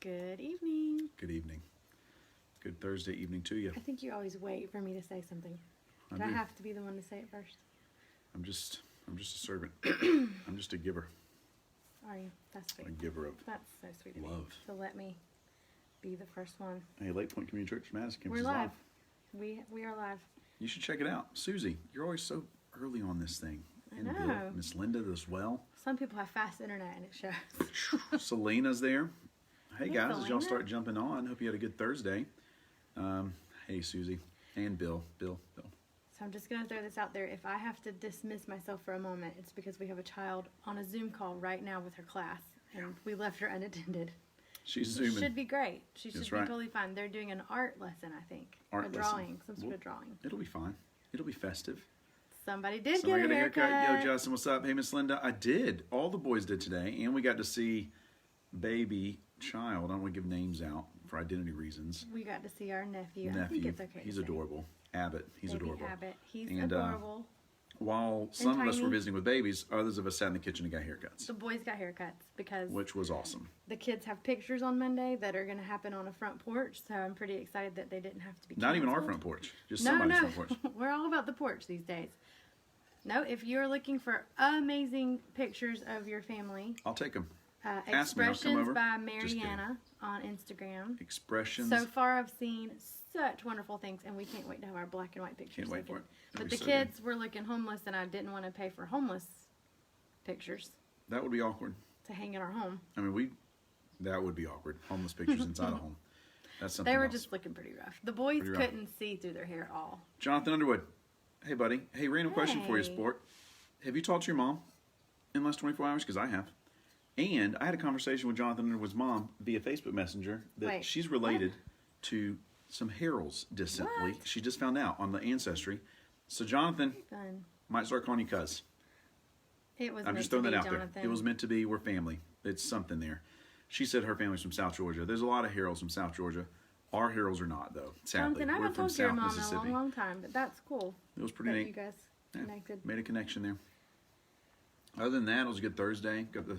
Good evening. Good evening. Good Thursday evening to you. I think you always wait for me to say something. Do I have to be the one to say it first? I'm just a servant. I'm just a giver. Are you? That's sweet. A giver of That's so sweet of you love. to let me be the first one. Hey, Lake Point Community Church, Madison campus We're is live. We are live. You should check it out. Susie, you're always so early on this thing. I And know. Bill, Miss Linda as well. Some people have fast internet and it shows. Selena's there. Hey Hey, guys, as y'all Selena. start jumping on, hope you had a good Thursday. Hey Susie and Bill. So I'm just going to throw this out there. If I have to dismiss myself for a moment, it's because we have a child on a Zoom call right now with her class, and we left her unattended. She's It zooming. should be great. She should That's be right. totally fine. They're doing an art lesson, I think. Art a lesson. drawing, some sort Well, of drawing. It'll be fine. It'll be festive. Somebody did Somebody get got a haircut. Yo, Justin, what's up? Hey, Miss Linda. I did. All the boys did today, and we got to see baby child. I don't want to give names out for identity reasons. We got to see our nephew. I think it's okay. He's to say. adorable. Abbott. He's Baby adorable. Abbott. He's And, adorable. While some of us were tiny. visiting with babies, others of us sat in the kitchen and got haircuts, The boys got haircuts because which was awesome. the kids have pictures on Monday that are going to happen on a front porch. So I'm pretty excited that they didn't have to be Not even our canceled. front porch, just No, somebody's no. front porch. We're all about the porch these days. No, if you're looking for amazing pictures of your family, I'll take them. Ask me, I'll come Expressions over. by Just kidding. Mariana on Instagram. Expressions. So far, I've seen such wonderful things, and we can't wait to have our black and white pictures. Can't wait for taken. it. It'll But be the so kids were looking homeless, and I didn't want to pay for homeless pictures That would be awkward. to hang in our home. I mean, that would be awkward. Homeless pictures inside a home. That's something They were else. just looking pretty rough. The boys Pretty rough. couldn't see through their hair at all. Jonathan Underwood. Hey, buddy. Hey, random question for you, Hey. sport. Have you talked to your mom in the last 24 hours? Because I have. And I had a conversation with Jonathan Underwood's mom via Facebook Messenger that Wait, she's related to some Harrells distantly. What? She just found out on the Ancestry. So, Jonathan, Fun. might start calling you cuz. It was I'm meant just to throwing be, that out Jonathan. there. It was meant to be. We're family. It's something there. She said her family's from South Georgia. There's a lot of Harrells from South Georgia. Our Harrells are not, though. Sadly, Jonathan, I we're haven't from talked to your South mom in a Mississippi. long, long time, but that's cool. It was pretty That neat. you guys Yeah, connected. made a connection there. Other than that, it was a good Thursday. Got the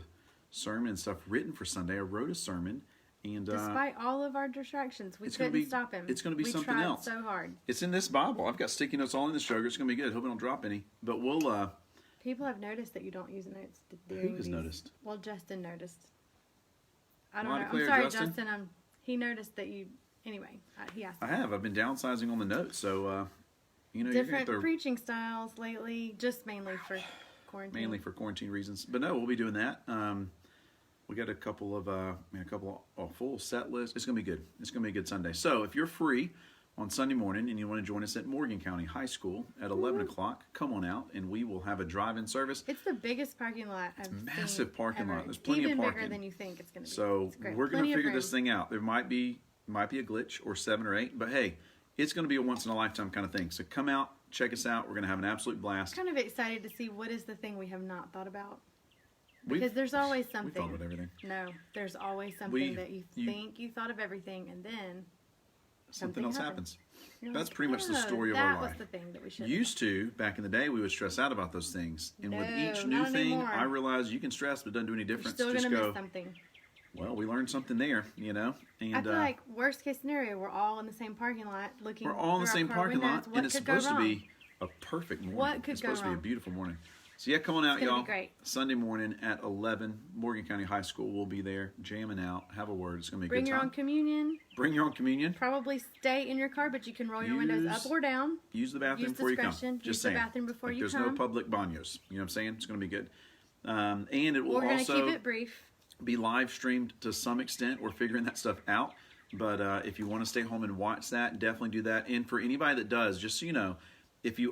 sermon and stuff written for Sunday. I wrote a sermon, and Despite all of our distractions, we it's gonna couldn't be- stop him. it's gonna be we something tried else. so hard. it's in this Bible. I've got sticky notes all in this sugar. It's gonna be good. Hope I don't drop any. But we'll. People have noticed that you don't use notes Who during has these. noticed? Well, Justin noticed. I don't Well, I know. I'm declare, sorry, Justin. Justin. He noticed that you. Anyway, he asked. I have. I've been downsizing on the notes, so you know, Different you're preaching styles lately, just mainly for quarantine. mainly for quarantine reasons. But no, we'll be doing that. We got a couple of a full set list. It's gonna be good. It's gonna be a good Sunday. So if you're free on Sunday morning and you want to join us at Morgan County High School at 11 o'clock, come on out and we will have a drive-in service. It's the biggest parking lot I've seen. Massive parking ever. lot. There's plenty of Even parking. bigger than you think it's going to be. So It's great. we're gonna Plenty of figure room. this thing out. There might be a glitch or 7 or 8, but hey, it's gonna be a once in a lifetime kind of thing. So come out, check us out. We're gonna have an absolute blast. I'm kind of excited to see what is the thing we have not thought about. We've- Because there's always We something. thought about everything. No, there's always something We- that you you- think you thought of everything, and then Something else happens. you're That's like, pretty much the "Oh, story of that our was life." the thing that we should. Used to, back in the day, we would stress out about those things. And with No, each new not thing, anymore. I realize you can stress, but it doesn't do any You're difference. still Just gonna go, miss something. well, we learned something there, you know? And I feel like worst case scenario, we're all in the same parking lot looking. we're all in the through our same car parking windows. lot, What and it's could go supposed to wrong? be a perfect morning. What could it's go supposed to be wrong? a beautiful morning. So yeah, come on out, It's gonna be y'all. great. Sunday morning at 11, Morgan County High School. We'll be there, jamming out, have a word. It's going to be a Bring good your time. own communion. Bring your own communion. Probably stay in your car, but you can roll your windows Use- up or down. Use the bathroom Use before you come. discretion. Just Use the saying. bathroom before Like, you there's come. no public baños. You know what I'm saying? It's going to be good. And it will We're going to also keep it brief. be live streamed to some extent. We're figuring that stuff out. But if you want to stay home and watch that, definitely do that. And for anybody that does, just so you know, if you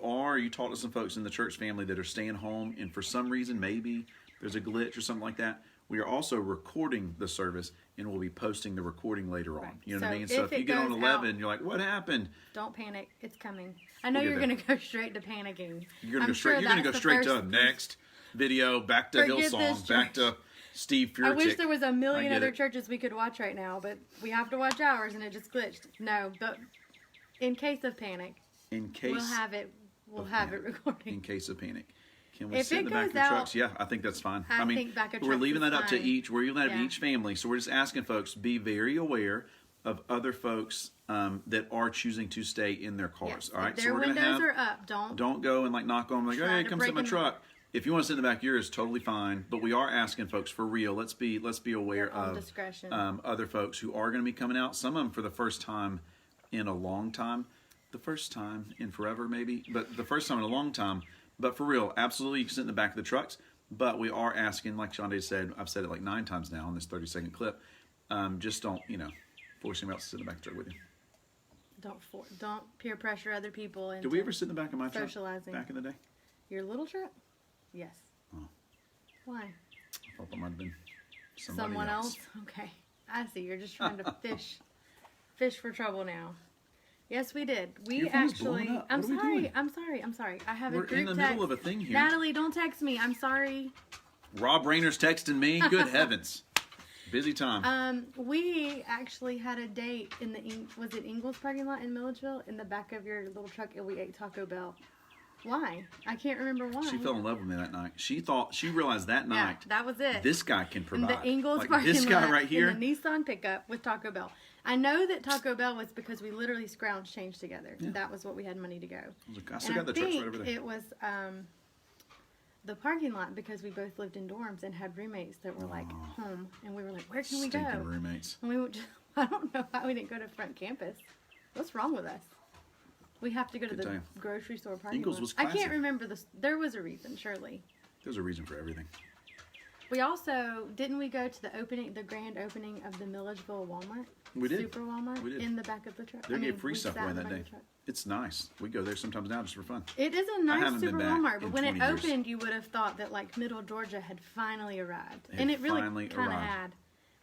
talk to some folks in the church family that are staying home, and for some reason, maybe there's a glitch or something like that, we are also recording the service, and we'll be posting the recording later on. Right. You know what I So mean? So if if you it get on goes 11, out- you're like, what happened? Don't panic. It's coming. I know We'll you're get going to go straight to panicking. You're gonna I'm go straight. sure You're gonna that's go the straight to first- next video, back to Forget this Hillsong, back to Steve Furtick. I wish there was a I million get other it. churches we could watch right now, but we have to watch ours, and it just glitched. No, but in case of panic, In case we'll have it. We'll of have it panic. recording. in case of panic. Can we If sit it in the back of goes the out, trucks? Yeah, I think that's fine. I mean, think back of we're trucks leaving is that up to fine. each. We're leaving that up to Yeah. each family. So we're just asking folks be very aware of other folks that are choosing to stay in their cars. Yes, All right, if their we're gonna windows have. are up. Don't Go and like knock on them, like, Try hey, to come sit in my break 'em. truck. If you want to sit in the back of yours, totally fine. But we are asking folks for real. Let's be aware Their own of discretion. other folks who are going to be coming out. Some of them for the first time in a long time, the first time in forever maybe, but the first time in a long time. But for real, absolutely, you can sit in the back of the trucks. But we are asking, like Shonda said, I've said it like 9 times now in this 30-second clip. Just don't force anybody else to sit in the back of the truck with you. don't peer pressure other people into Did we ever sit in the back of my truck socializing. back in the day? Your little truck? Yes. Oh. Why? I thought that might have been somebody Someone else? Okay. I see. You're just trying to fish for trouble now. Yes, we did. We Your phone's actually. blowing up. I'm What are we sorry. doing? I'm sorry. I have We're a group in the text. middle of a thing here. Natalie, don't text me. I'm sorry. Rob Rayner's texting me. Good heavens. Busy time. We actually had a date in the was it Ingles parking lot in Milledgeville in the back of your little truck, and we ate Taco Bell. Why? I can't remember why. She fell in love with me that night. She realized that Yeah, night that was it. this guy can in provide. the Ingles like parking this guy lot right here. in the Nissan pickup with Taco Bell. I know that Taco Bell was because we literally scrounged change together. Yeah. That was what we had money to go. I still And got the trucks think right over there. it was the parking lot because we both lived in dorms and had roommates that were like home, and we were like, where can we Stinking go? roommates. And we would just, I don't know how we didn't go to front campus. What's wrong with us? We have to go to Good the time. grocery store parking Ingles lot. was I classy. can't remember this. There was a reason, surely. There's a reason for everything. We also didn't we go to the grand opening of the Milledgeville Walmart? We did. Super Walmart We did. in the back of the truck. They gave free we stuff sat away in the that back day. of the truck. It's nice. We go there sometimes now just for fun. It is a haven't nice been Super back Walmart, in but when it 20 years. opened, you would have thought that like Middle Georgia had finally arrived, It and it really finally kind of arrived. had.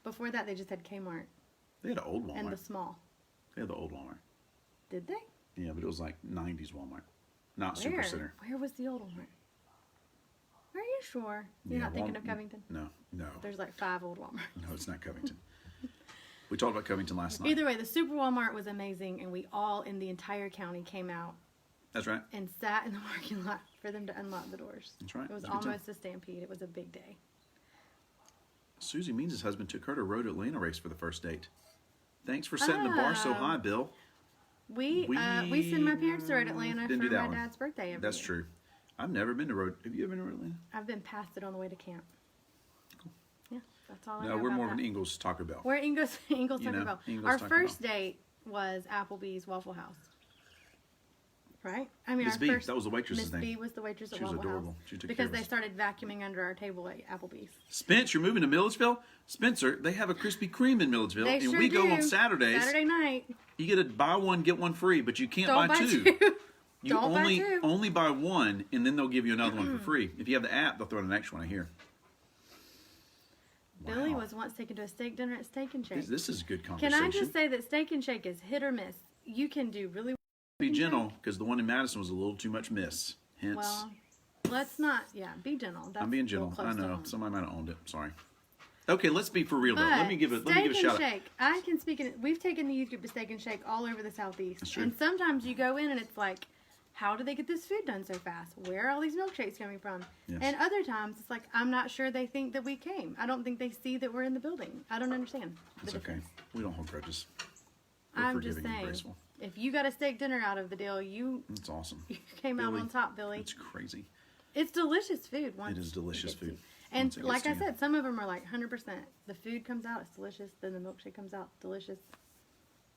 Before that, they just had Kmart They had an old Walmart. and the small. They had the old Walmart. Did they? Yeah, but it was like 90s Walmart. Not Where? Supercenter. Where was the old Walmart? Are you sure? You're Yeah, not thinking Walmart- of Covington? No. There's like 5 old Walmarts. No, it's not Covington. We talked about Covington last night. Either way, the Super Walmart was amazing, and we all in the entire county came out That's right. and sat in the parking lot for them to unlock the doors. That's right. It was It was a good almost a stampede. It was a big day. Susie Means' husband took her to Road Atlanta race for the first date. Thanks for setting the bar so Oh. high, Bill. We send my parents to Road Atlanta for Didn't do that my one. dad's birthday every That's year. true. I've never been to Road. Have you ever been to Road Atlanta? I've been past it on the way to camp. Yeah, that's all I know. No, we're about more of an that. Ingles Taco Bell. We're Ingles You Taco know, Bell. Ingles Our Taco first Bell. date was Applebee's Waffle House. Right? I mean, Miss our B, first. that was the waitress's Miss name. B was the waitress at She was Waffle adorable. House. She took because care of they us. started vacuuming under our table at Applebee's. Spence, you're moving to Milledgeville? Spencer, they have a Krispy Kreme in Milledgeville, They and sure we go do. on Saturdays. Saturday night. You get to buy one, get one free, but you can't Don't buy two. You Don't buy only two. only buy one, and then they'll give you another one for free. If you have the app, they'll throw in an extra one. I hear. Billy Wow. was once taken to a steak dinner at Steak and Shake. This is good Can conversation. I just say that Steak and Shake is hit or miss? You can do really Be gentle, because the one in Madison was a little too much miss. Hence, well. Let's not. Yeah, be gentle. That's I'm being a little gentle. close I to know home. somebody might have owned it. Sorry. Okay, let's be for real though. But Let me give a Steak shout and out. Shake. I can speak in. We've taken the youth group to Steak and Shake all over the southeast, That's true. and sometimes you go in and it's like, how do they get this food done so fast? Where are all these milkshakes coming from? Yes. And other times it's like, I'm not sure they think that we came. I don't think they see that we're in the building. I don't understand the It's okay. difference. We don't hold grudges. We're I'm just forgiving and saying, graceful. if you got a steak dinner out of the deal, you It's awesome. came out Billy, on top, Billy. It's crazy. It's delicious food. Once It is delicious gets to you. food. And Once it gets like to I you. said, some of them are like 100%. The food comes out, it's delicious. Then the milkshake comes out, delicious.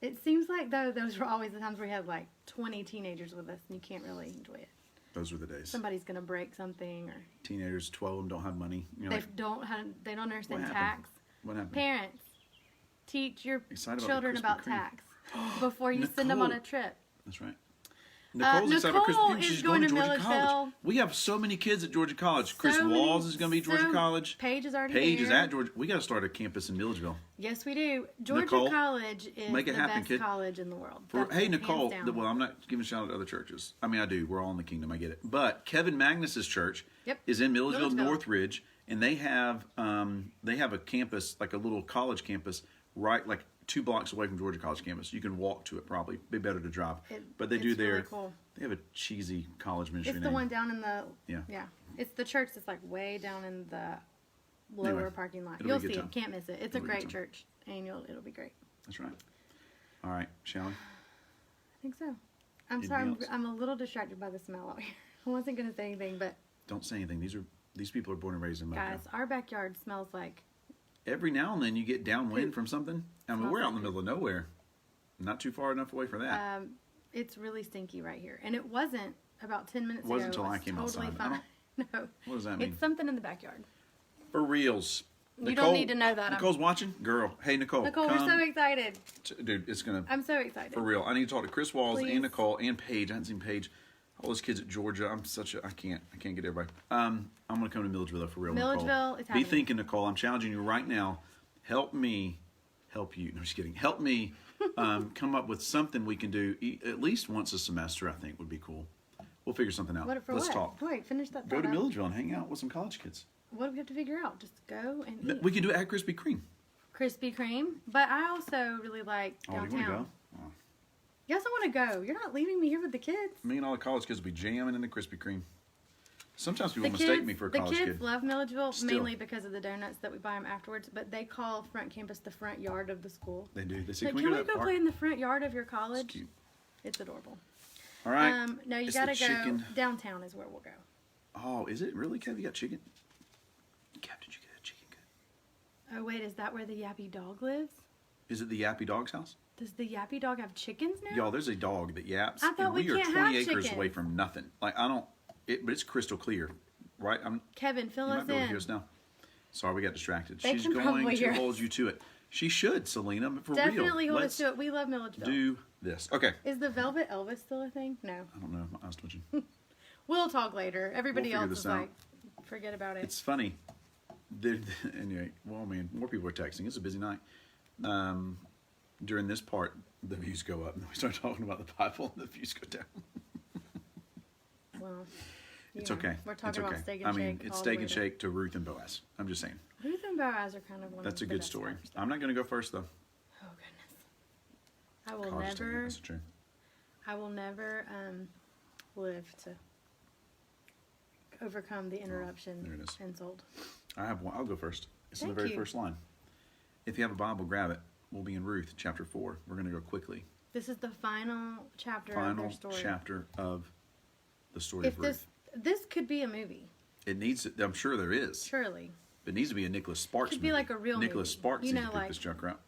It seems like though those were always the times where we had like 20 teenagers with us, and you can't really enjoy it. Those were the days. Somebody's gonna break something, or Teenagers, 12 of them don't have money. You're they like, they don't understand happened? tax. what happened? Parents, teach your Excited about the children Krispy about Kreme. tax before you send them on a Nicole. trip. That's right. Nicole's excited about Nicole Krispy Kreme. is She's going going to to Georgia Milledgeville. College. We have so many kids at Georgia College. Chris So many- Walls is going to be at Georgia so- College. Paige is already Paige is there. at Georgia. We got to start a campus in Milledgeville. Yes, we do. Georgia Nicole, College is make it the happen, best kid. college in the world. For, That's hey, hands Nicole. down. Well, I'm not giving a shout out to other churches. I mean, I do. We're all in the kingdom. I get it. But Kevin Magnus's church Yep. is in Milledgeville, Milledgeville. Northridge, and they have a campus, like a little college campus, right like 2 blocks away from Georgia College campus. You can walk to it. Probably be better to drive. But they do it's their. really cool. They have a cheesy college ministry It's name. the one down in the Yeah. yeah. It's the church that's like way down in the lower Anyway, parking lot. it'll be You'll a good see time. it. Can't miss it. It's a It'll be a good great time. church, and it'll be great. That's right. All right, shall we? I think so. I'm Anything sorry. else? I'm a little distracted by the smell out here. I wasn't gonna say anything, but Don't say anything. These people are born and raised in Moco. guys, our backyard smells like. Every now and then you get downwind Poop. from something. I mean, Smells we're out like in the middle of nowhere. Not too far enough away for that. It's really stinky right here, and it wasn't about 10 minutes It wasn't ago. till I It was came totally outside. fine. No, What does that mean? it's something in the backyard. For reals. You don't need to know that. Nicole's watching? Girl. Hey, Nicole. Nicole, we're so excited. Dude, it's going to... I'm so excited. For real. I need to talk to Chris Walls Please. and Nicole and Paige. I haven't seen Paige. All those kids at Georgia. I can't get everybody. I'm going to come to Milledgeville though, for real, Milledgeville Nicole. is Be happening. thinking, Nicole. I'm challenging you right now. Help me help you. No, just kidding. Help me come up with something we can do at least once a semester, I think would be cool. We'll figure something out. What for? Let's what? talk. Wait, finish that. Go thought to out. Milledgeville and hang out with some college kids. What do we have to figure out? Just go and eat. We can do it at Krispy Kreme. Krispy Kreme, but I also really like Oh, do downtown. you want to go? Oh. Yes, I want to go. You're not leaving me here with the kids. Me and all the college kids will be jamming in the Krispy Kreme. Sometimes people The mistake kids, me for a the college kids kid. love Milledgeville Still. mainly because of the donuts that we buy them afterwards. But they call front campus the front yard of the school. They do. They say, Like, can can we we go to that go park? play in the front yard of your It's college? cute. It's adorable. All right. No, you It's the gotta go chicken. downtown is where we'll go. Oh, is it really, Kev? You got chicken? Kev, did you get a chicken good? Oh wait, is that where the yappy dog lives? Is it the Yappy Dog's house? Does the yappy dog have chickens now? Y'all, there's a dog that yaps. I thought and we are can't 20 have acres chickens. away from nothing. Like, but it's crystal clear. Right? Kevin, fill You us might be able to in. hear us now. Sorry, we got distracted. They She's can going probably to hear us. hold you to it. She should, Selena, but for Definitely real. hold Let's us to it. We love Milledgeville. do this. Okay. Is the Velvet Elvis still a thing? No. I don't know. My eyes twitching. We'll talk later. Everybody We'll figure else this is out. like, forget about it. It's funny. Anyway, well, man, more people are texting. It's a busy night. During this part, the views go up, and then we start talking about the Bible, and the views go down. Well, you It's know, okay. We're It's talking okay. about steak and I mean, shake. it's all the steak way and to- shake to Ruth and Boaz. I'm just saying. Ruth and Boaz are kind of one That's a of the good best story. parts. I'm not going to go first, though. Oh goodness. I will College student, never. That's true. I will never live to overcome the interruption there it is. insult. I have one. I'll go first. It's in the Thank very you. first line. If you have a Bible, grab it. We'll be in Ruth chapter 4. We're going to go quickly. This is the final chapter of Final their story. chapter of the story If of Ruth. this could be a movie, It needs. I'm sure there is. surely. It needs to be a Nicholas Sparks Could be movie. like a real Nicholas movie. Sparks You needs know, to pick like- this junk up.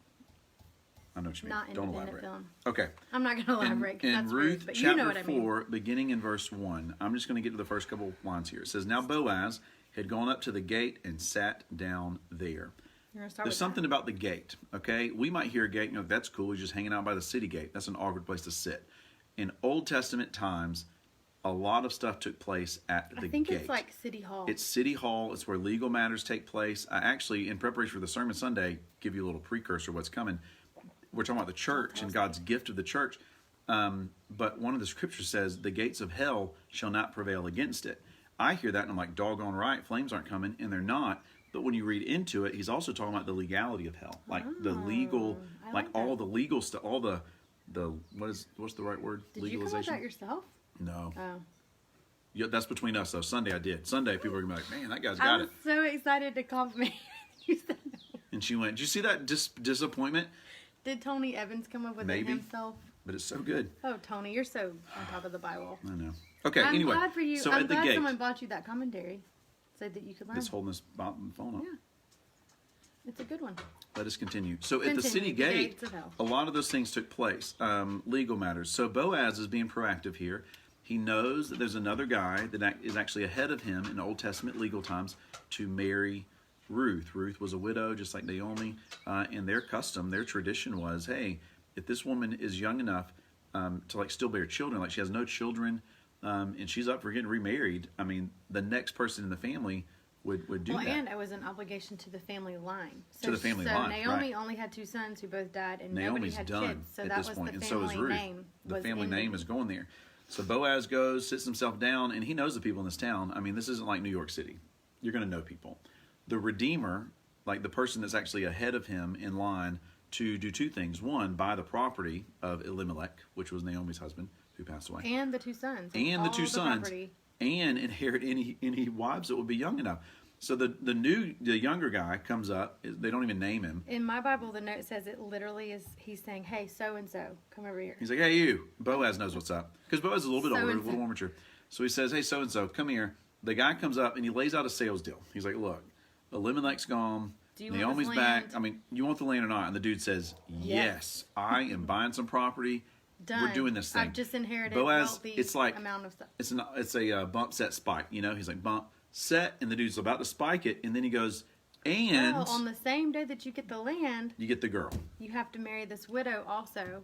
I know what you mean. Not Don't independent elaborate. film. Okay. I'm not going to elaborate because In that's Ruth rude, but chapter you know what I mean. 4, beginning in verse 1, I'm just going to get to the first couple lines here. It says, Now Boaz had gone up to the gate and sat down there. You're going to start There's with something about the gate, okay? We might hear a gate, you know, that's cool. He's just hanging out by the city gate. That's an awkward place to sit. In Old Testament times, a lot of stuff took place at the I think gate. it's like City Hall. It's City Hall. It's where legal matters take place. I actually, in preparation for the Sermon Sunday, give you a little precursor of what's coming. We're talking about the church and God's gift of the church. But one of the scriptures says, the gates of hell shall not prevail against it. I hear that and I'm like, doggone right, flames aren't coming, and they're not. But when you read into it, he's also talking about the legality of hell. Like the legal, I like like all that. the legal stuff, all the what's the right word? Did you come up with that yourself? No. Oh. Yeah, that's between us though. Sunday I did. Sunday people are gonna be like, man, that guy's I got was it. so excited to compliment you. Said no. And she went, did you see that disappointment? Did Tony Evans come up with Maybe. it himself? But it's so good. Oh, Tony, you're so on top of the Bible. I know. Okay, I'm anyway. glad for you. So I'm at the glad gate, someone bought you that commentary so that you could learn. let's hold this phone up. Yeah. It's a good one. Let us continue. So at the Continue, city the gate, gates of hell. a lot of those things took place, legal matters. So Boaz is being proactive here. He knows that there's another guy that is actually ahead of him in Old Testament legal times to marry Ruth. Ruth was a widow, just like Naomi, and their custom, their tradition was, hey, if this woman is young enough to like still bear children, like she has no children, and she's up for getting remarried, I mean, the next person in the family would do Well, that. and it was an obligation to the family line. So, To the family so line, Naomi right. only had 2 sons who both died, and Naomi's nobody had done kids. So at that this was point, the and so family is Ruth. name. The was family in- name is going there. So Boaz goes, sits himself down, and he knows the people in this town. I mean, this isn't like New York City. You're going to know people. The Redeemer, like the person that's actually ahead of him in line to do 2 things. One, buy the property of Elimelech, which was Naomi's husband, who passed away. And the 2 sons. And the all 2 sons. property. and inherit any wives that will be young enough. So the younger guy comes up. They don't even name him. In my Bible, the note says it literally is, he's saying, hey, so-and-so, come over here. He's like, hey, you. Boaz knows what's up. Because Boaz is a little bit older, a So-and-so. little more mature. So he says, hey, so-and-so, come here. The guy comes up and he lays out a sales deal. He's like, look, Elimelech's gone. Do you want Naomi's this back. land? I mean, you want the land or not? And the dude says, yes, I am buying some property. Done. We're doing this thing. I've just inherited Boaz, wealthy it's like, amount of stuff. it's a bump, set, spike. You know, he's like, bump, set, and the dude's about to spike it. And then he goes, and Well, on the same day that you get the land, you get the girl. you have to marry this widow also.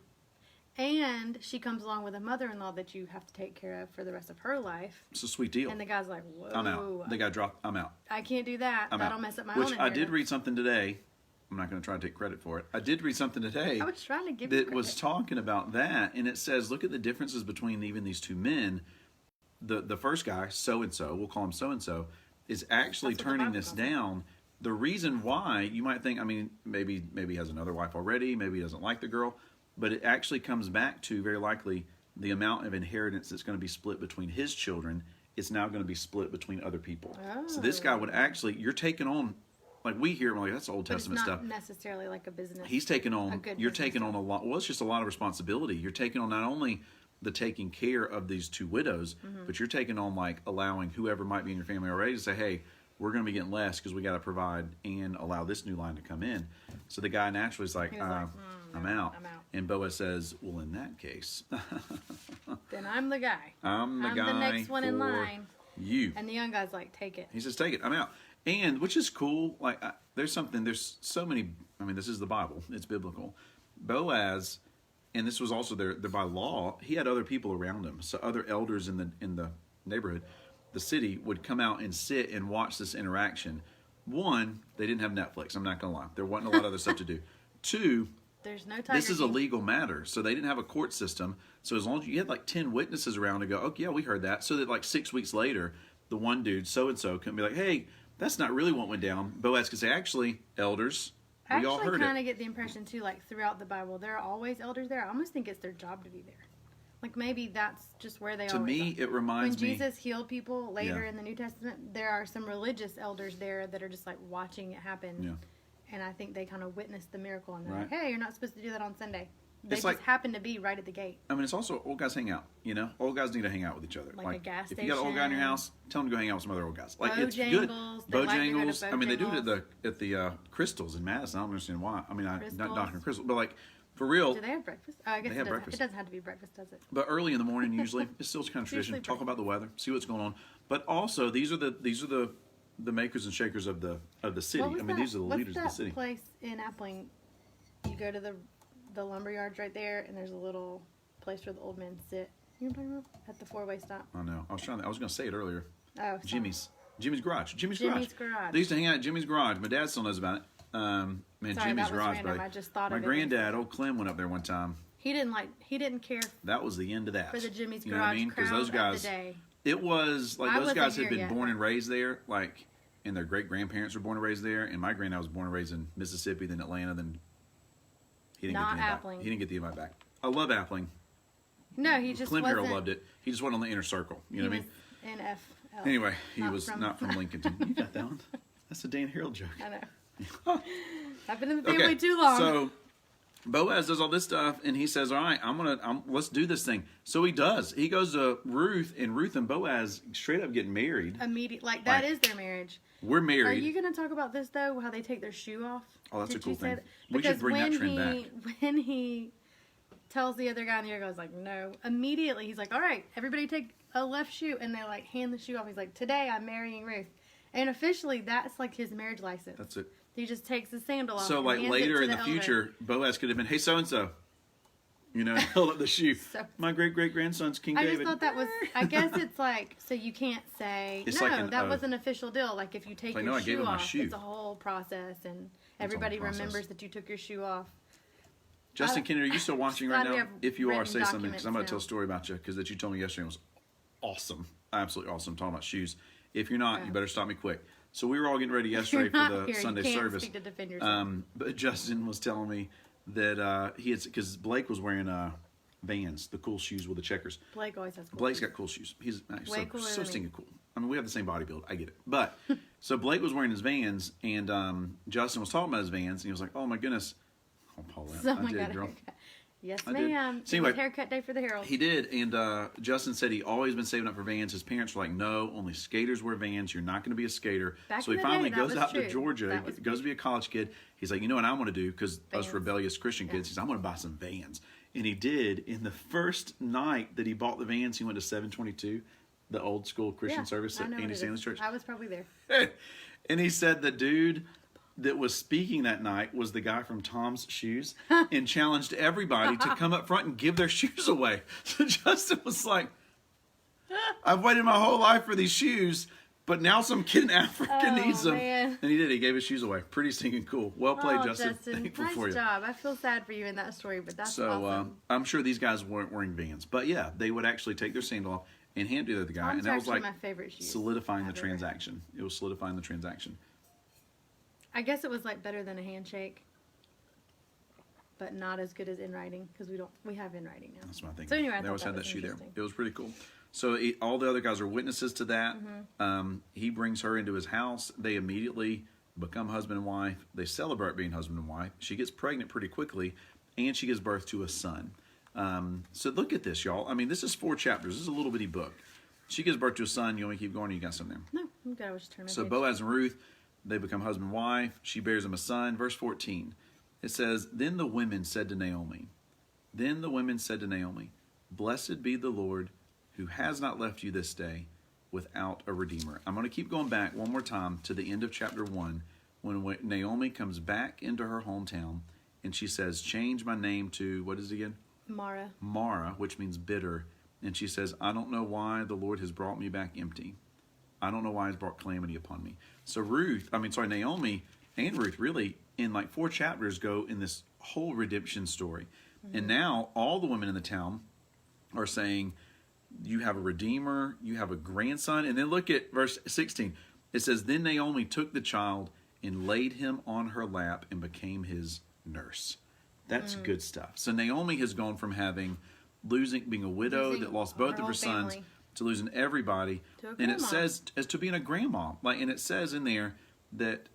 And she comes along with a mother-in-law that you have to take care of for the rest of her life. It's a sweet deal. And the guy's like, whoa. I'm out. The guy dropped, I'm out. I can't do that. I'm That'll out. mess up my Which own I did inheritance. read something today. I'm not going to try to take credit for it. I did read something today I was trying to give you that credit. was talking about that, and it says, look at the differences between even these two men. The first guy, so-and-so, we'll call him so-and-so, is actually That's what the turning Bible this calls it. down. The reason why, you might think, I mean, maybe he has another wife already, maybe he doesn't like the girl, but it actually comes back to, very likely, the amount of inheritance that's going to be split between his children is now going to be split between other people. So this guy would actually, you're taking on, like we hear, we're like, that's Old But it's Testament not stuff. necessarily like a business. He's taking a on, good you're business taking on deal. a lot, well, it's just a lot of responsibility. You're taking on not only the taking care of these two widows, Mm-hmm. but you're taking on like allowing whoever might be in your family already to say, hey, we're going to be getting less because we got to provide and allow this new line to come in. So the guy naturally is like, He was like, I'm no, out. I'm out. And Boaz says, well, in that case, Then I'm the guy. I'm the I'm guy the next one in for line. you. And the young guy's like, take it. He says, take it. I'm out. And, which is cool, like, there's so many, I mean, this is the Bible. It's biblical. Boaz, and this was also there by law, he had other people around him. So other elders in the neighborhood, the city, would come out and sit and watch this interaction. One, they didn't have Netflix. I'm not going to lie. There wasn't a lot of other stuff to do. Two, There's no Tiger this is a King. legal matter, so they didn't have a court system. So as long as you had like 10 witnesses around to go, oh yeah, we heard that. So that like 6 weeks later, the one dude, so-and-so, couldn't be like, hey, that's not really what went down. Boaz could say, actually, elders, I we all actually heard kind it. of get the impression too, like throughout the Bible, there are always elders there. I almost think it's their job to be there. Like maybe that's just where they To always me, are. it When reminds me. Jesus healed people later Yeah. in the New Testament, there are some religious elders there that are just like watching it happen. Yeah. And I think they kind of witnessed the miracle and they're Right. like, hey, you're not supposed to do that on Sunday. They It's just like- happen to be right at the gate. I mean, it's also old guys hang out. You know, old guys need to hang out with each other. Like a gas If you got an old guy in your station. house, tell them to go hang out with some other old guys. Like it's good. Bojangles. They like to go to Bojangles. I mean, they do it Bojangles. at the Crystals in Madison. I don't understand why. I mean, not Crystals. knocking Crystal, but like for real. Do they have breakfast? Oh, I guess They it have doesn't, breakfast. it doesn't have to be breakfast, does it? But early in the morning, usually it's still kind of tradition. usually Talk about the weather, see what's going on. But also, these are the makers and shakers of the city. What was I mean, that- these are the leaders of the What's city. that place in Appling? You go to the lumber yards right there, and there's a little place where the old men sit. You know what I'm talking about? At the four-way stop. I know. I was going to say it earlier. Oh, sorry. Jimmy's Garage. Jimmy's Jimmy's Garage. They used to hang out at Jimmy's Garage. My dad still knows about it. Man, Sorry, Jimmy's that was Garage, random. buddy. I just thought My of it. granddad, old Clem, went up there one time. He didn't care That was the end of that. for the Jimmy's You know what I Garage mean? crowd those guys, of the day. it was like I those wasn't guys had here been yet. born and raised there, like, and their great grandparents were born and raised there. And my granddad was born and raised in Mississippi, then Atlanta, then he didn't Not get the invite. Appling. He didn't get the invite back. I love Appling. No, he just Clem wasn't. Harrell loved it. He just wasn't on the inner circle. You know what I mean? He was NFL. Anyway, he Not was from- not from Lincoln. You got that one? That's a Dan Harrell joke. I know. I've been in the family too long. So Boaz does all this stuff, and he says, "All right, let's do this thing." So he does. He goes to Ruth, and Ruth and Boaz straight up getting married. Immediate, like that Right. is their marriage. We're Are married. you going to talk about this though? How they take their shoe off? Oh, that's a Did cool you say thing. that? We should Because bring that when trend when he tells the other guy in the ear goes like no, immediately he's like, all right, everybody take a left shoe, and they like hand the shoe off. He's like, today I'm marrying Ruth, and officially that's like his marriage license. That's it. He just takes the sandal off. So and like hands it later to in the elder. future, Boaz could have been, "Hey, so and so," you know, held up the shoe. So- My great great grandson's King I David. just thought that was. I guess it's like so you can't say It's no. like an that oath. was an official deal. Like if you take Like, your no, I gave shoe him my off, shoe. it's a whole process, and everybody process. remembers that you took your shoe off. Justin Kennedy, are you still watching right glad we now? have If you are, written say something because I'm going documents to tell a now. story about you because that you told me yesterday was awesome, absolutely awesome. Talking about shoes. If you're not, you better stop me quick. So we were all getting ready yesterday You're for not the here. Sunday you can't service. Speak to defend yourself. But Justin was telling me that he had, because Blake was wearing Vans, the cool shoes with the checkers. Blake always has cool Blake's shoes. got cool shoes. He's Way cooler so than me. stinking cool. I mean, we have the same body build. I get it. But so Blake was wearing his Vans, and Justin was talking about his Vans, and he was like, "Oh my goodness." Oh, Paulette, Someone I did, got a girl. haircut. Yes, I did. ma'am. So It anyway, was haircut day for the Herald. He did, and Justin said he always been saving up for Vans. His parents were like, "No, only skaters wear Vans. You're not going to be a skater." Back So in he the day, finally that goes was out to true. Georgia, That was goes to be a college kid. He's like, "You know what I'm going to do?" Because us Vans. rebellious Christian kids, he's, "I'm going to buy some Vans." And he did. In the first night that he bought the Vans, he went to 722, the old school Christian service I at know what Andy it is. Stanley's church. I was probably there. And he said the dude that was speaking that night was the guy from Tom's Shoes and challenged everybody to come up front and give their shoes away. So Justin was like, "I've waited my whole life for these shoes, but now some kid in Africa needs them." Man. And he did. He gave his shoes away. Pretty stinking cool. Well played, Oh, Justin. Thankful nice for you. job. I feel sad for you in that story, but that's So awesome. I'm sure these guys weren't wearing Vans. But yeah, they would actually take their sandal off and hand it to the guy. Tom's and that was actually like my favorite shoes solidifying the I've ever transaction. It was solidifying the transaction. I guess it was like better than a handshake, but not as good as in writing because we have in writing now. That's my thing. So anyway, I they thought always that had that was shoe there. interesting. It was pretty cool. So all the other guys are witnesses to that. He brings her into his house. They immediately become husband and wife. They celebrate being husband and wife. She gets pregnant pretty quickly, and she gives birth to a son. So look at this, y'all. I mean, this is 4 chapters. This is a little bitty book. She gives birth to a son. You want me to keep going? Or you got something there? No, I'm good. I was just turning my So page. Boaz and Ruth, they become husband and wife. She bears him a son. Verse 14, it says, Then the women said to Naomi, Blessed be the Lord who has not left you this day without a redeemer. I'm going to keep going back one more time to the end of chapter 1 when Naomi comes back into her hometown and she says, change my name to, what is it again? Mara, which means bitter. And she says, I don't know why the Lord has brought me back empty. I don't know why he's brought calamity upon me. So Naomi and Ruth really in like 4 chapters go in this whole redemption story. Mm-hmm. And now all the women in the town are saying, you have a redeemer, you have a grandson. And then look at verse 16. It says, Then Naomi took the child and laid him on her lap and became his nurse. That's good stuff. So Naomi has gone from being a widow that lost both of her sons family. to losing everybody. To a And it grandma. says as to being a grandma. And it says in there that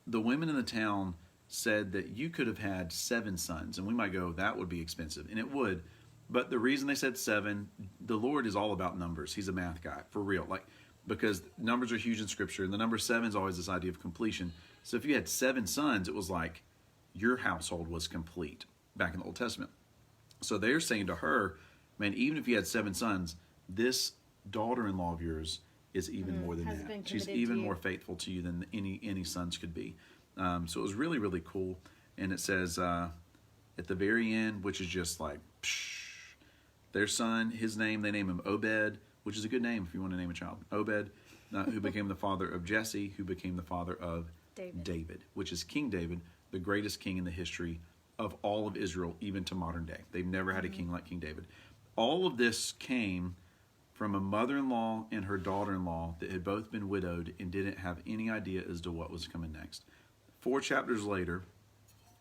the women in the town said that you could have had 7 sons. And we might go, that would be expensive. And it would. But the reason they said 7, the Lord is all about numbers. He's a math guy, for real. Because numbers are huge in Scripture. And the number 7 is always this idea of completion. So if you had 7 sons, it was like your household was complete back in the Old Testament. So they're saying to her, man, even if you had 7 sons, this daughter-in-law of yours is even more than has that. been She's committed even to you. more faithful to you than any sons could be. So it was really, really cool. And it says at the very end, which is just like, their son, his name, they name him Obed, which is a good name if you want to name a child. Obed, who became the father of Jesse, who became the father of David, which is King David, the greatest king in the history of all of Israel, even to modern day. They've never had a king like King David. All of this came from a mother-in-law and her daughter-in-law that had both been widowed and didn't have any idea as to what was coming next. 4 chapters later,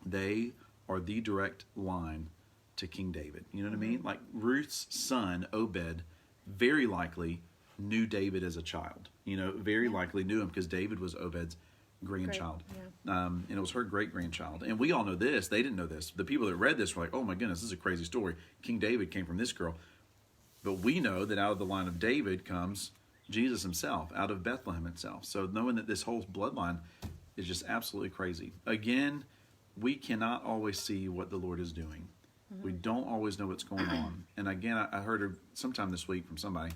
they are the direct line to King David. You know what I mean? Like Ruth's son, Obed, very likely knew David as a child. Very likely knew him because David was Obed's grandchild. And it was her great-grandchild. And we all know this. They didn't know this. The people that read this were like, oh my goodness, this is a crazy story. King David came from this girl. But we know that out of the line of David comes Jesus himself, out of Bethlehem itself. So knowing that this whole bloodline is just absolutely crazy. Again, we cannot always see what the Lord is doing. We don't always know what's going on. And again, I heard sometime this week from somebody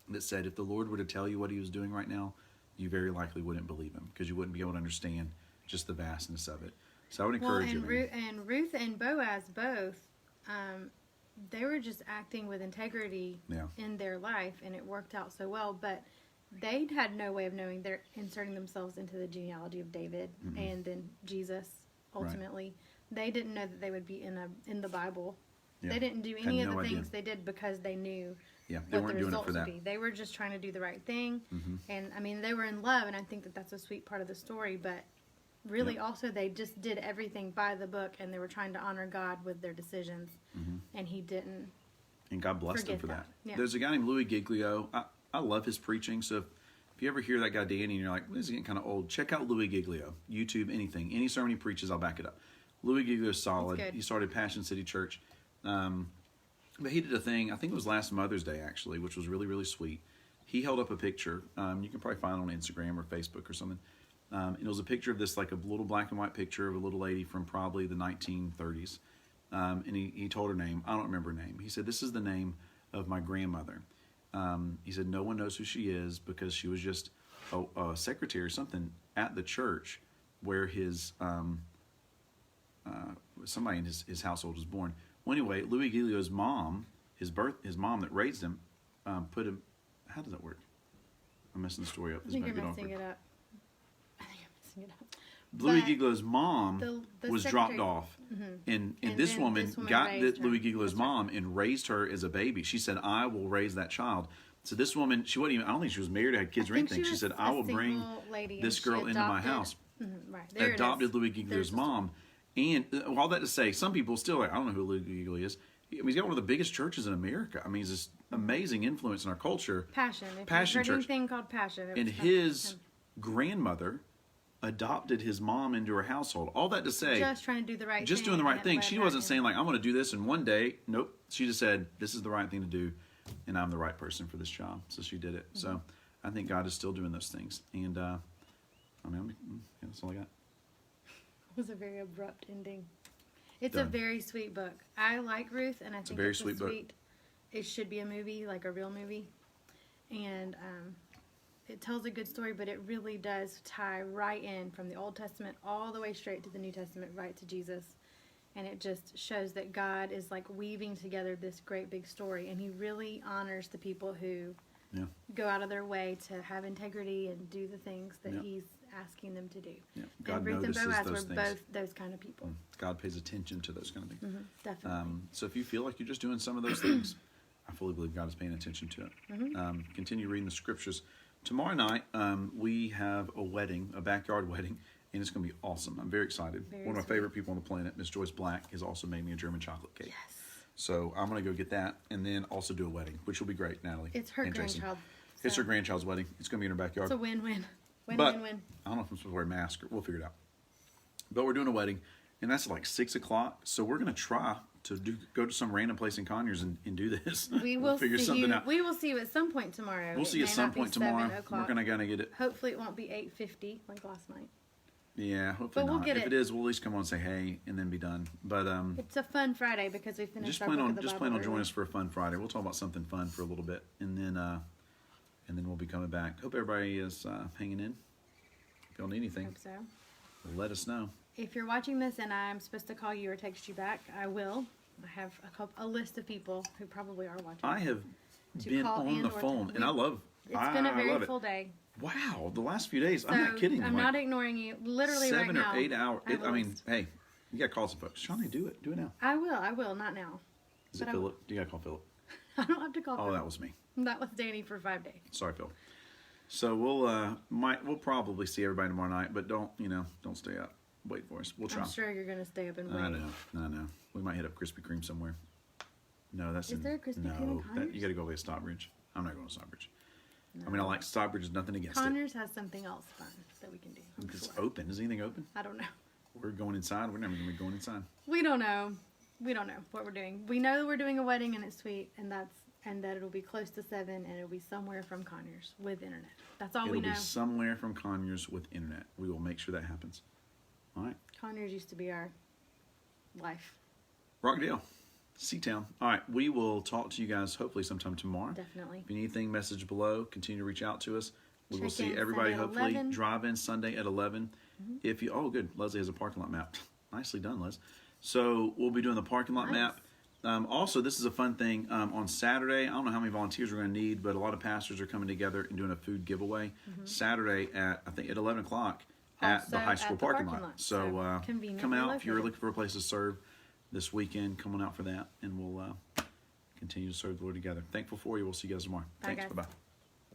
that said if the Lord were to tell you what he was doing right now, you very likely wouldn't believe him because you wouldn't be able to understand just the vastness of it. So I would encourage you. And Ruth and Boaz both, they were just acting with integrity in their life, and it worked out so well. But they had no way of knowing they're inserting themselves into the genealogy of David and then Jesus ultimately. Right. They didn't know that they would be in the Bible. Yeah. They didn't do any of the things they did because they knew they what weren't the doing it results for that. would be. They were just trying to do the right thing. And I mean, they were in love, and I think that that's a sweet part of the story. But really Yep. also they just did everything by the book, and they were trying to honor God with their decisions, and he didn't. And God blessed them Forget for that. that. Yeah. There's a guy named Louis Giglio. I love his preaching. So if you ever hear that guy Danny and you're like, this is getting kind of old, check out Louis Giglio. YouTube, anything. Any sermon he preaches, I'll back it up. Louis Giglio is solid. That's good. He started Passion City Church. But he did a thing, I think it was last Mother's Day actually, which was really, really sweet. He held up a picture. You can probably find it on Instagram or Facebook or something. And it was a picture of this, like a little black and white picture of a little lady from probably the 1930s. And he told her name. I don't remember her name. He said, this is the name of my grandmother. He said, no one knows who she is because she was just a secretary or something at the church where his somebody in his household was born. Well, anyway, Louis Giglio's mom, his mom that raised him, put him. How does that work? I'm messing the story up. I think you're messing it up. I think I'm messing it up. Louis But Giglio's mom the was secretary- dropped off, and And this then woman this woman got raised her. Louis Giglio's That's right. mom and raised her as a baby. She said, "I will raise that child." So this woman, she wasn't even. I don't think she was married or had kids or think anything. She was said, a "I will bring single lady, and this she girl into my adopted- house." Right there it Adopted is. Louis Giglio's There's the story. mom, and all that to say, some people still like, I don't know who Louis Giglio is. I mean, he's got one of the biggest churches in America. I mean, he's this amazing influence in our culture. Passion. If Passion you've heard Church. anything called Passion, it And was from his him. grandmother adopted his mom into her household. All that to say, Just trying to do the right just thing. doing the right and it thing. led She her wasn't in. saying like, I'm going to do this in one day. Nope. She just said, this is the right thing to do, and I'm the right person for this job. So she did it. Mm-hmm. So I think God is still doing those things. And yeah, that's all I got. It was a very abrupt ending. It's a Done. very sweet book. I like Ruth, and I think very it's sweet book. It should be a movie, like a real movie, and it tells a good story. But it really does tie right in from the Old Testament all the way straight to the New Testament, right to Jesus, and it just shows that God is like weaving together this great big story, and He really honors the people who Yeah. go out of their way to have integrity and do the things that Yeah. He's asking them to do. Yeah. God And Ruth and notices Boaz those were things. both those kind of people. God pays attention to those kind of things. Definitely. So if you feel like you're just doing some of those things, I fully believe God is paying attention to it. Continue reading the scriptures. Tomorrow night, we have a wedding, a backyard wedding, and it's going to be awesome. I'm very excited. Very One of my sweet. favorite people on the planet, Miss Joyce Black, has also made me a German chocolate cake. Yes. So I'm going to go get that and then also do a wedding, which will be great, Natalie. It's her and Jason. grandchild. It's so her grandchild's wedding. It's going to be in her backyard. It's a win-win. But Win-win-win. I don't know if I'm supposed to wear a mask. We'll figure it out. But we're doing a wedding, and that's like 6 o'clock. So we're going to try to go to some random place in Conyers and do this. We We'll will figure see something you. out. We will see you at some point tomorrow. We'll It see you at may some not be point 7 tomorrow. We're o'clock. going to get it. Hopefully it won't be 8:50 like last night. Yeah, hopefully But we'll not. get If it. it is, we'll at least come on and say hey and then be done. But It's a fun Friday because we finished just our plan book on of the just Bible plan on early. joining us for a fun Friday. We'll talk about something fun for a little bit, and then we'll be coming back. Hope everybody is hanging in. If y'all need anything, Hope so. let us know. If you're watching this and I'm supposed to call you or text you back, I will. I have a list of people who probably are watching. I have To been call on and the or phone, text. and I love. It's been a I very love it. full day. Wow, the last few days, So I'm not kidding. I'm like, not ignoring you. Literally 7 right now. or 8 hours. I have a I mean, list. hey, you got to call some folks. Shawnee, do it. Do it now. I will. Not now. Is it But Philip? You got to call Philip. I don't have to call. Oh, Phil. that was me. That was Danny for 5 days. Sorry, Phil. So we'll probably see everybody tomorrow night, but don't stay up. Wait for us. We'll try. I'm sure you're gonna stay up and wait. I know. We might hit up Krispy Kreme somewhere. No, that's Is there a Krispy Kreme in no. You Conyers? got to go away to Stockbridge. I'm not going to Stockbridge. I mean, I like Stockbridge. There's nothing against Conyers has something else fun that we can do. I'm it. It's sure. open. Is anything open? I don't know. We're going inside. We're never going to be going inside. We don't know. We don't know what we're doing. We know that we're doing a wedding and it's sweet, and that it'll be close to 7, and it'll be somewhere from Conyers with internet. That's all It'll we know. be somewhere from Conyers with internet. We will make sure that happens. All right. Conyers used to be our life. Rockdale, Seatown. All right. We will talk to you guys hopefully sometime tomorrow. Definitely. If you need anything, message below. Continue to reach out to us. We will Check see in everybody Sunday at hopefully 11. drive in Sunday at 11. If you good, Leslie has a parking lot map. Nicely done, Les. So we'll be doing the parking lot Nice. map. Also, this is a fun thing. On Saturday, I don't know how many volunteers we're going to need, but a lot of pastors are coming together and doing a food giveaway Saturday at 11 o'clock at the Also high school at the parking parking lot. lot. So So conveniently come out if you're located. looking for a place to serve this weekend. Come on out for that, and we'll continue to serve the Lord together. Thankful for you. We'll see you guys tomorrow. Bye, Thanks. guys. Bye bye.